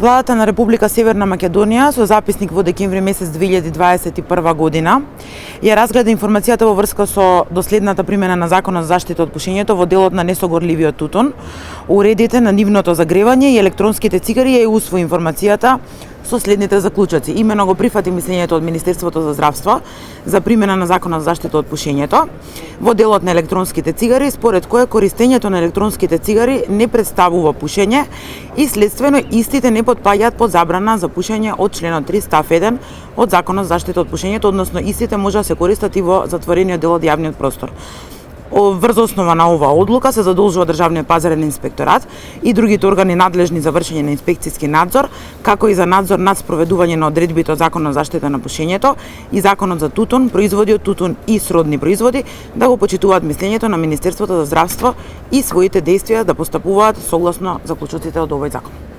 Владата на Република Северна Македонија со записник во декември месец 2021 година ја разгледа информацијата во врска со доследната примена на Законот за заштита од пушењето во делот на несогорливиот тутун, уредите на нивното загревање и електронските цигари, ја усвои информацијата со следните заклучоци. Имено го прифати мислењето од Министерството за здравство за примена на Законот за заштита од пушењето во делот на електронските цигари, според кое користењето на електронските цигари не представува пушење и следствено истите не потпаѓаат под забрана за пушење од членот 3 став 1 од Законот за заштита од пушењето, односно истите може да се користат и во затворениот дел од јавниот простор. Врз основа на оваа одлука се задолжува Државниот пазарен инспекторат и другите органи надлежни за вршење на инспекцијски надзор, како и за надзор над спроведување на одредбите од Законот за заштита на пушењето и Законот за тутун, производи од тутун и сродни производи, да го почитуваат мислењето на Министерството за здравство и своите действија да постапуваат согласно заклучоците од овој закон.